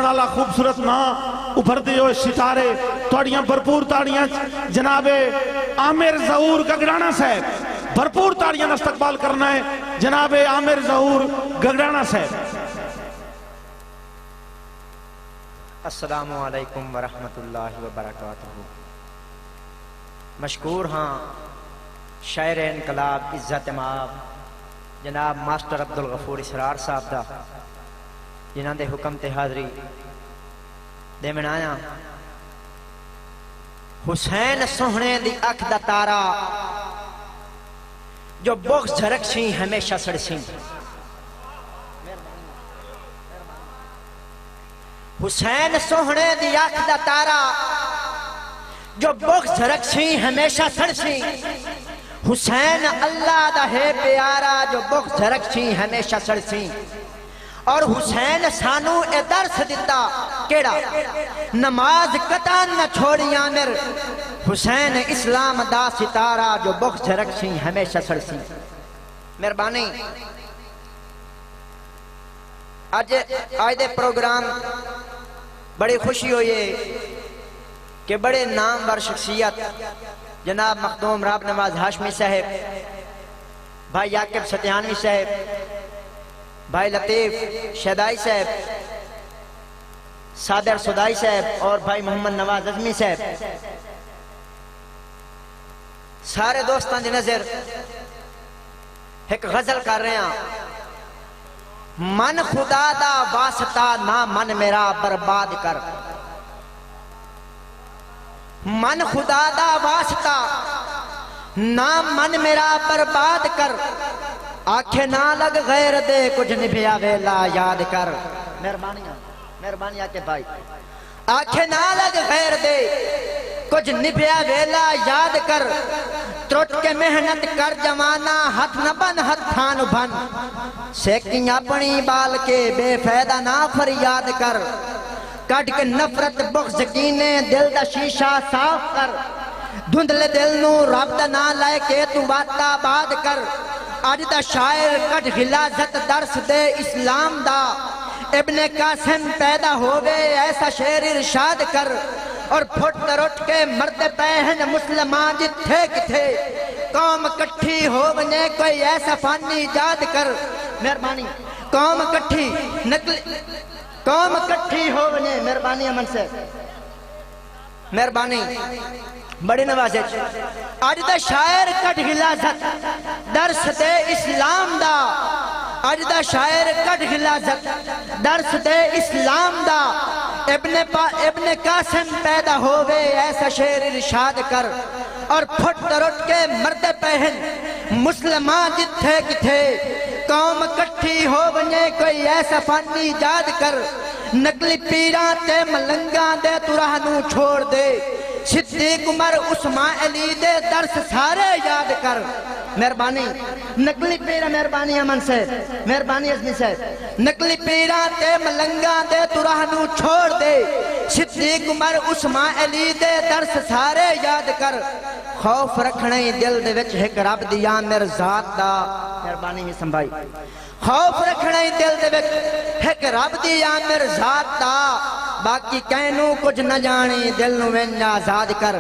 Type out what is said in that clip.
والا خوبصورت ماں ابھردے ہوئے ستارے توڑیاں بھرپور تاڑیاں جناب عامر ظہور گگڑانا صاحب بھرپور تاڑیاں استقبال کرنا ہے جناب عامر ظہور گگڑانا صاحب. السلام علیکم ورحمۃ اللہ وبرکاتہ. مشکور ہاں شاعر انقلاب عزت مآب جناب ماسٹر عبدالغفور اسرار صاحب دا جنہاں دے حکم تے حاضری دے منایا. حسین سوہنے دی اکھ دا تارا جو بغض جھرکشیں ہمیشہ سڑسیں. حسین سوہنے دی اکھ دا تارا جو بغض جھرکشیں ہمیشہ سڑسیں. حسین اللہ دا ہے پیارا جو بغض جھرکشیں ہمیشہ سڑسیں. اور حسین سانو اے درس دیتا کیڑا نماز قطع نہ چھوڑی عامر. حسین اسلام دا ستارہ جو بغض جھرکشیں ہمیشہ سڑسیں. مہربانی آج دے پروگرام بڑی خوشی ہوئی ہے کہ بڑے نامور شخصیت جناب مخدوم راب نواز ہاشمی صاحب، بھائی یعقوب ستیانوی صاحب، بھائی لطیف شہدائی صاحب، صادر صدائی صاحب اور بھائی محمد نواز عظمی صاحب سارے دوستان دی نظر ایک غزل کر رہے ہیں. من خدا دا واسطہ نہ من میرا برباد کر. من خدا دا واسطہ نہ من میرا برباد کر. آنکھیں نہ لگ غیر دے کچھ نبھیا ویلا یاد کر. مہربانی آکے بھائی آنکھیں نہ لگ غیر دے کچھ نبھیا ویلا یاد کر. ترٹ کے محنت کر جوانا ہاتھ نہ بن ہتھان بن. سیکیں اپنی بال کے بے فائدہ نہ فریاد کر. کٹ کے نفرت بغض کینے دل دا شیشہ صاف کر. دھندلے دل نو رب دا نہ لائے کے تو باتا باد کر. آج دا شاعر کٹ غلازت درس دے اسلام دا. ابن قاسم پیدا ہوئے ایسا شعر ارشاد کر. اور پھٹ رٹ کے مرد پہن مسلمان جتھے کتھے قوم کٹھی ہو بنے کوئی ایسا فانی ایجاد کر. مہربانی قوم کٹھی قوم کٹھی ہو بنے. مہربانی امن سے مہربانی بڑی نوازے. آج دا شاعر کٹ غلازت درس دے اسلام دا. آج دا شاعر کٹ غلازت درس دے اسلام دا. ابن قاسم پیدا ہوئے ایسا شعر ارشاد کر. اور پھٹ رٹ کے مرد پہن مسلمان جتھے کتھے قوم کٹھی ہو بنے کوئی ایسا فانی ایجاد کر. نقلی پیران تے ملنگان دے تو راہ نو چھوڑ دے. صدیق عمر عثمان علی دے درس سارے یاد کر. مہربانی نقلی پیرا مہربانی امن سے مہربانی عظمی سے. نقلی پیران تے ملنگان دے تو راہ نو چھوڑ دے. صدیق عمر عثمان علی دے درس سارے یاد کر. خوف رکھنے دل دے وچ ایک رب دی عامر ذات دا. مہربانی میں سنبھائی خوف رکھنے دل دے وچ ایک رب دی عامر ذات دا. باقی کہنوں کچھ نہ جانی دل نو میں آزاد کر.